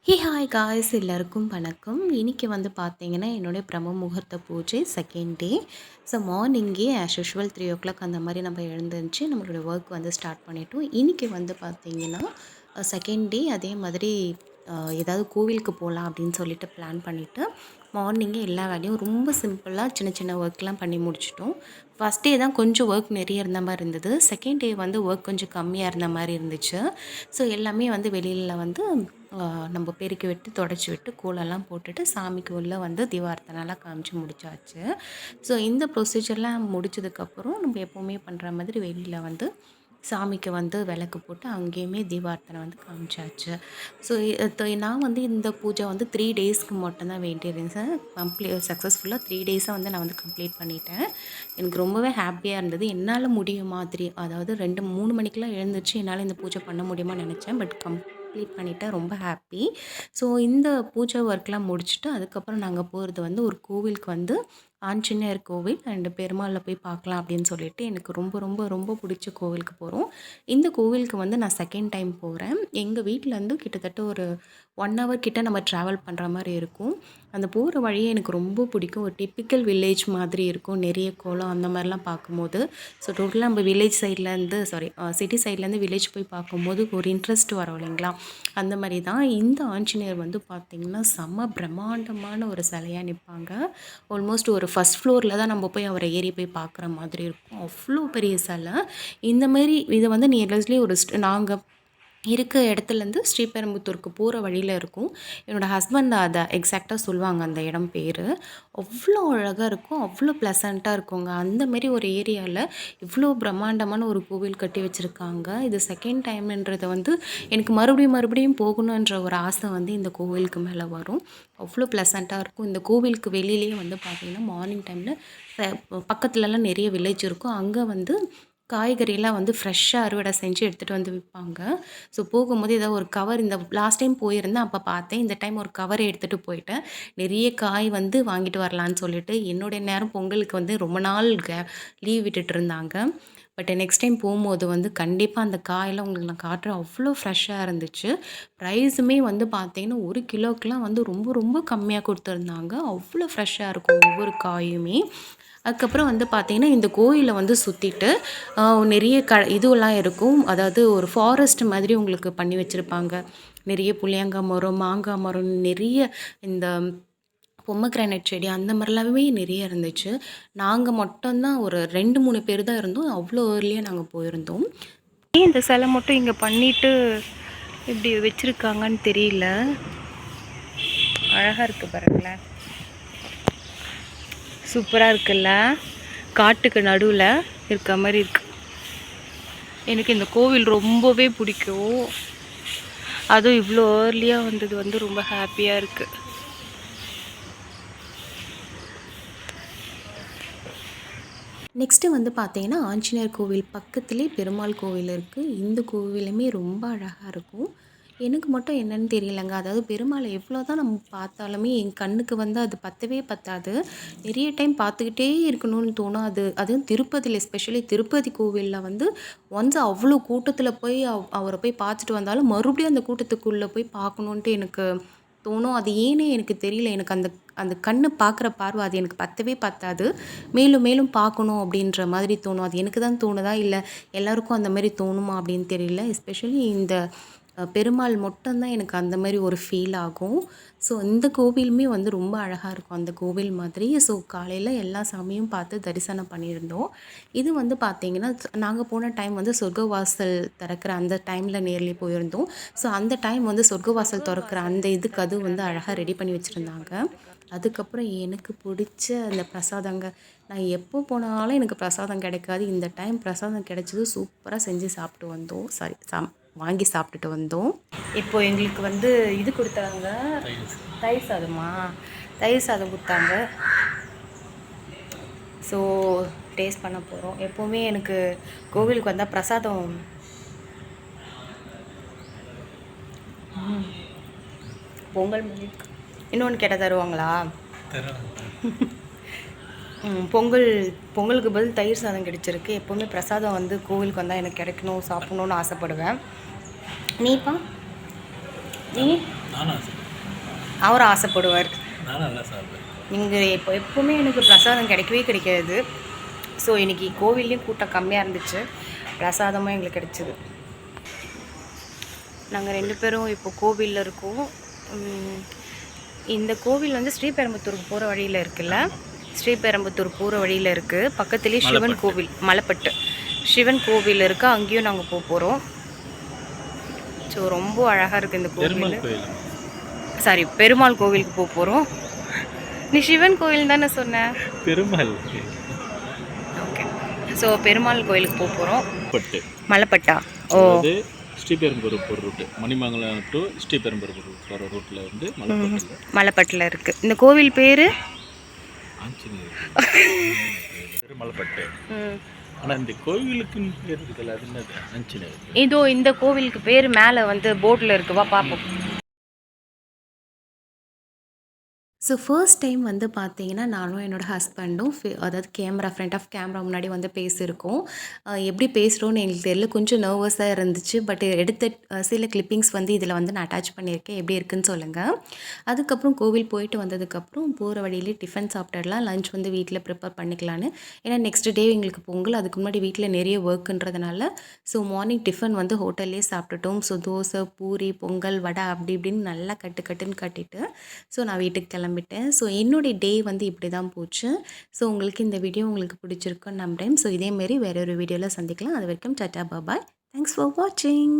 Hey hi guys எல்லாருக்கும் வணக்கம். இன்றைக்கி வந்து பார்த்தீங்கன்னா என்னுடைய பிரம்ம முகூர்த்த பூஜை செகண்ட் டே. ஸோ மார்னிங்கே ஆஸ் யூஷுவல் 3 o'clock அந்த மாதிரி நம்ம எழுந்துருந்துச்சு நம்மளோட ஒர்க் வந்து ஸ்டார்ட் பண்ணிட்டோம். இன்றைக்கி வந்து பார்த்தீங்கன்னா செகண்ட் டே அதே மாதிரி ஏதாவது கோவிலுக்கு போகலாம் அப்படின்னு சொல்லிட்டு பிளான் பண்ணிவிட்டு மார்னிங்கே எல்லா வேலையும் ரொம்ப சிம்பிளாக சின்ன சின்ன ஒர்க்லாம் பண்ணி முடிச்சிட்டோம். ஃபஸ்ட் டே தான் கொஞ்சம் ஒர்க் நிறைய இருந்த மாதிரி இருந்தது. செகண்ட் டே வந்து ஒர்க் கொஞ்சம் கம்மியாக இருந்த மாதிரி இருந்துச்சு. ஸோ எல்லாமே வந்து வெளியில் வந்து நம்ம பெருக்கி விட்டு தொடச்சி விட்டு கோலெல்லாம் போட்டுட்டு சாமிக்கு உள்ளே வந்து தீபார்த்தனைலாம் காமிச்சு முடிச்சாச்சு. ஸோ இந்த ப்ரொசீஜர்லாம் முடிச்சதுக்கப்புறம் நம்ம எப்போவுமே பண்ணுற மாதிரி வெளியில் வந்து சாமிக்கு வந்து விளக்கு போட்டு அங்கேயுமே தீபார்த்தனை வந்து காமிச்சாச்சு. ஸோ நான் வந்து இந்த பூஜை வந்து 3 டேஸ்க்கு மட்டும்தான் வேண்டியிருந்தேன். சக்ஸஸ்ஃபுல்லாக 3 டேஸாக வந்து நான் வந்து கம்ப்ளீட் பண்ணிட்டேன். எனக்கு ரொம்பவே ஹாப்பியாக இருந்தது. என்னால் முடியும் மாதிரி, அதாவது 2, 3 மணிக்கெலாம் எழுந்துருச்சு என்னால் இந்த பூஜை பண்ண முடியுமான்னு நினச்சேன். பட் கம்ப்ளீட் பண்ணிவிட்டேன். ரொம்ப ஹாப்பி. ஸோ இந்த பூஜை ஒர்க்லாம் முடிச்சுட்டு அதுக்கப்புறம் நாங்கள் போகிறது வந்து ஒரு கோவிலுக்கு வந்து ஆஞ்சநேயர் கோவில் அண்டு பெருமாளில் போய் பார்க்கலாம் அப்படின்னு சொல்லிட்டு எனக்கு ரொம்ப ரொம்ப ரொம்ப பிடிச்ச கோவிலுக்கு போகிறோம். இந்த கோவிலுக்கு வந்து நான் செகண்ட் டைம் போகிறேன். எங்கள் வீட்டிலேருந்து கிட்டத்தட்ட ஒரு 1 hour கிட்ட நம்ம ட்ராவல் பண்ணுற மாதிரி இருக்கும். அந்த போகிற வழியே எனக்கு ரொம்ப பிடிக்கும். ஒரு டிப்பிக்கல் வில்லேஜ் மாதிரி இருக்கும். நிறைய கோலம் அந்த மாதிரிலாம் பார்க்கும்போது ஸோ டோட்டலாக நம்ம வில்லேஜ் சைட்லேருந்து சிட்டி சைட்லேருந்து வில்லேஜ் போய் பார்க்கும்போது ஒரு இன்ட்ரெஸ்ட் வரும் இல்லைங்களா? அந்த மாதிரி தான் இந்த ஆஞ்சநேயர் வந்து பார்த்திங்கன்னா செம்ம பிரம்மாண்டமான ஒரு சிலையாக நிற்பாங்க. ஆல்மோஸ்ட் ஒரு ஃபஸ்ட் ஃப்ளோரில் தான் நம்ம போய் அவரை ஏறி போய் பார்க்குற மாதிரி இருக்கும். அவ்வளோ பெரிய சிலை. இந்த மாதிரி இதை வந்து நியர்லி ஒரு நாங்கள் இருக்க இடத்துலேருந்து ஸ்ரீபெரும்புத்தூருக்கு போகிற வழியில் இருக்கும். என்னோடய ஹஸ்பண்ட் அதை எக்ஸாக்டாக சொல்லுவாங்க அந்த இடம் பேர். அவ்வளோ அழகாக இருக்கும், அவ்வளோ ப்ளசண்ட்டாக இருக்குங்க. அந்தமாரி ஒரு ஏரியாவில் இவ்வளோ பிரம்மாண்டமான ஒரு கோவில் கட்டி வச்சுருக்காங்க. இது செகண்ட் டைம்ன்றதை வந்து எனக்கு மறுபடியும் போகணுன்ற ஒரு ஆசை வந்து இந்த கோவிலுக்கு மேலே வரும். அவ்வளோ ப்ளசண்ட்டாக இருக்கும். இந்த கோவிலுக்கு வெளியிலேயே வந்து பார்த்திங்கன்னா மார்னிங் டைமில் பக்கத்துலலாம் நிறைய வில்லேஜ் இருக்கும். அங்கே வந்து காய்கறியெல்லாம் வந்து ஃப்ரெஷ்ஷாக அறுவடை செஞ்சு எடுத்துகிட்டு வந்து விற்பாங்க. ஸோ போகும்போது ஏதாவது ஒரு கவர், இந்த லாஸ்ட் டைம் போயிருந்தேன் அப்போ பார்த்தேன். இந்த டைம் ஒரு கவர் எடுத்துகிட்டு போயிட்டேன். நிறைய காய் வந்து வாங்கிட்டு வரலான்னு சொல்லிட்டு. என்னுடைய நேரம் பொங்கலுக்கு வந்து ரொம்ப நாள் லீவ் விட்டுட்டு இருந்தாங்க. பட் நெக்ஸ்ட் டைம் போகும்போது வந்து கண்டிப்பாக அந்த காயெல்லாம் உங்களுக்கு நான் காட்டுறேன். அவ்வளோ ஃப்ரெஷ்ஷாக இருந்துச்சு. ப்ரைஸுமே வந்து பார்த்தீங்கன்னா 1 கிலோக்கெலாம் வந்து ரொம்ப ரொம்ப கம்மியாக கொடுத்துருந்தாங்க. அவ்வளோ ஃப்ரெஷ்ஷாக இருக்கும் ஒவ்வொரு காயுமே. அதுக்கப்புறம் வந்து பார்த்திங்கன்னா இந்த கோயிலை வந்து சுற்றிட்டு நிறைய இதுவெல்லாம் இருக்கும். அதாவது ஒரு ஃபாரஸ்ட் மாதிரி உங்களுக்கு பண்ணி வச்சுருப்பாங்க. நிறைய புளியங்காய் மரம், மாங்காய் மரம், நிறைய இந்த பொம்மக்ரானைட் செடி அந்த மாதிரிலாமே நிறைய இருந்துச்சு. நாங்கள் மட்டும்தான் ஒரு 2, 3 பேர் தான் இருந்தோம். அவ்வளோ ஏர்லியாக நாங்கள் போயிருந்தோம். ஏன் இந்த சிலை மட்டும் இங்கே பண்ணிவிட்டு இப்படி வச்சுருக்காங்கன்னு தெரியல. அழகாக இருக்குது பாருங்களேன். சூப்பராக இருக்குல்ல? காட்டுக்கு நடுவில் இருக்க மாதிரி இருக்கு. எனக்கு இந்த கோவில் ரொம்பவே பிடிக்கும். அதுவும் இவ்வளோ ஏர்லியாக வந்தது வந்து ரொம்ப ஹாப்பியாக இருக்குது. நெக்ஸ்ட்டு வந்து பார்த்தீங்கன்னா ஆஞ்சநேயர் கோவில் பக்கத்துலேயே பெருமாள் கோவில் இருக்குது. இந்த கோவிலுமே ரொம்ப அழகாக இருக்கும். எனக்கு மட்டும் என்னன்னு தெரியலங்க. அதாவது பெருமாளை எவ்வளோ தான் நம்ம பார்த்தாலுமே என் கண்ணுக்கு வந்து அது பத்தவே பத்தாது. நிறைய டைம் பார்த்துக்கிட்டே இருக்கணும்னு தோணும். அதுவும் திருப்பதியில், எஸ்பெஷலி திருப்பதி கோவிலில் வந்து ஒன்ஸ் அவ்வளோ கூட்டத்தில் போய் அவரை போய் பார்த்துட்டு வந்தாலும் மறுபடியும் அந்த கூட்டத்துக்குள்ளே போய் பார்க்கணுன்ட்டு எனக்கு தோணும். அது ஏன்னே எனக்கு தெரியல. எனக்கு அந்த அந்த கண்ணு பார்க்குற பார்வை அது எனக்கு பத்தவே பத்தாது. மேலும் மேலும் பார்க்கணும் அப்படின்ற மாதிரி தோணும். அது எனக்கு தான் தோணுதா இல்லை எல்லாருக்கும் அந்த மாதிரி தோணுமா அப்படின்னு தெரியல. எஸ்பெஷலி இந்த பெருமாள் மட்டும்தான் எனக்கு அந்த மாதிரி ஒரு ஃபீல் ஆகும். ஸோ இந்த கோவிலுமே வந்து ரொம்ப அழகாக இருக்கும் அந்த கோவில் மாதிரி. ஸோ காலையில் எல்லா சாமியும் பார்த்து தரிசனம் பண்ணியிருந்தோம். இது வந்து பார்த்திங்கன்னா நாங்கள் போன டைம் வந்து சொர்க்கவாசல் திறக்கிற அந்த டைமில் நேர்லி போயிருந்தோம். ஸோ அந்த டைம் வந்து சொர்க்கவாசல் திறக்கிற அந்த இதுக்கு அது வந்து அழகாக ரெடி பண்ணி வச்சுருந்தாங்க. அதுக்கப்புறம் எனக்கு பிடிச்ச அந்த பிரசாதங்க. நான் எப்போ போனாலும் எனக்கு பிரசாதம் கிடைக்காது. இந்த டைம் பிரசாதம் கிடைச்சது. சூப்பராக செஞ்சு சாப்பிட்டு வந்தோம். வாங்கி சாப்பிட்டுட்டு வந்தோம். இப்போது எங்களுக்கு வந்து இது கொடுத்தாங்க. தயிர் சாதம் கொடுத்தாங்க. ஸோ டேஸ்ட் பண்ண போகிறோம். எப்போவுமே எனக்கு கோவிலுக்கு வந்தால் பிரசாதம் பொங்கல் இன்னொன்று கேட்டால் தருவாங்களா? பொங்கலுக்கு பதில் தயிர் சாதம் கிடைச்சிருக்கு. எப்போவுமே பிரசாதம் வந்து கோவிலுக்கு வந்தால் எனக்கு கிடைக்கணும், சாப்பிட்ணுன்னு ஆசைப்படுவேன். நீப்பா? நீ? அவர் ஆசைப்படுவார். நான் நல்லா சாப்பிடுவேன். இங்கே இப்போ எப்போவுமே எனக்கு பிரசாதம் கிடைக்கவே கிடைக்காது. ஸோ இன்றைக்கி கோவில்லேயும் கூட்டம் கம்மியாக இருந்துச்சு, பிரசாதமும் எங்களுக்கு கிடச்சிது. நாங்கள் 2 பேரும் இப்போ கோவிலில் இருக்கோம். இந்த கோவில் வந்து ஸ்ரீபெரும்புத்தூருக்கு போகிற வழியில் இருக்குல்ல, ஸ்ரீபெரும்புத்தூர் போகிற வழியில் இருக்குது. பக்கத்துலேயே சிவன் கோவில், மலைப்பட்டு சிவன் கோவில் இருக்குது, அங்கேயும் நாங்கள் போக போகிறோம். ஸோ ரொம்ப அழகாக இருக்குது இந்த கோவில். சாரி, பெருமாள் கோவிலுக்கு போக போகிறோம். நீ சிவன் கோவில் தானே சொன்ன? பெருமாள். ஓகே, ஸோ பெருமாள் கோவிலுக்கு போக போகிறோம். மலைப்பட்டா? ஓ, ஸ்ரீபெரும்புதூர் போகிற ரூட்டு, மணிமங்கலம் டு ஸ்ரீபெரும்புதூர் போகிற ரூட்டில் வந்து மலைப்பட்டில் இருக்குது. இந்த கோவில் பேர் ஆஞ்சநேயர் மலைப்பட்டு. ஆனால் இந்த கோவிலுக்குன்னு பேர் இருக்குல்ல, அது என்னது? ஆஞ்சநேயர். இதோ இந்த கோவிலுக்கு பேர் மேலே வந்து போர்டில் இருக்குவா, பார்ப்போம். ஸோ ஃபர்ஸ்ட் டைம் வந்து பார்த்தீங்கன்னா, நானும் என்னோடய ஹஸ்பண்டும் அதாவது ஃப்ரண்ட் ஆஃப் கேமரா முன்னாடி வந்து பேசியிருக்கோம். எப்படி பேசுகிறோன்னு எங்களுக்கு தெரியல, கொஞ்சம் நர்வஸாக இருந்துச்சு. பட் எடுத்த சில கிளிப்பிங்ஸ் வந்து இதில் வந்து நான் அட்டாச் பண்ணியிருக்கேன். எப்படி இருக்குன்னு சொல்லுங்கள். அதுக்கப்புறம் கோவில் போயிட்டு வந்ததுக்கப்புறம் போகிற வழியிலே டிஃபன் சாப்பிட்டுடலாம், லஞ்ச் வந்து வீட்டில் ப்ரிப்பேர் பண்ணிக்கலான்னு. ஏன்னா நெக்ஸ்ட் டே எங்களுக்கு பொங்கல், அதுக்கு முன்னாடி வீட்டில் நிறைய ஒர்க்குன்றதுனால ஸோ மார்னிங் டிஃபன் வந்து ஹோட்டல்லே சாப்பிட்டுட்டோம். ஸோ தோசை, பூரி, பொங்கல், வடை அப்படி இப்படின்னு நல்லா கட்டுன்னு கட்டிட்டு ஸோ நான் வீட்டுக்கு கிளம்பிட்டேன். ஸோ என்னுடைய டே வந்து இப்படி தான் போச்சு. ஸோ உங்களுக்கு இந்த வீடியோ உங்களுக்கு பிடிச்சிருக்குன்னு நம்புறேன். ஸோ இதேமாரி வேற ஒரு வீடியோவில் சந்திக்கலாம். அது வரைக்கும் டாட்டா பாய். தேங்க்ஸ் ஃபார் வாட்சிங்.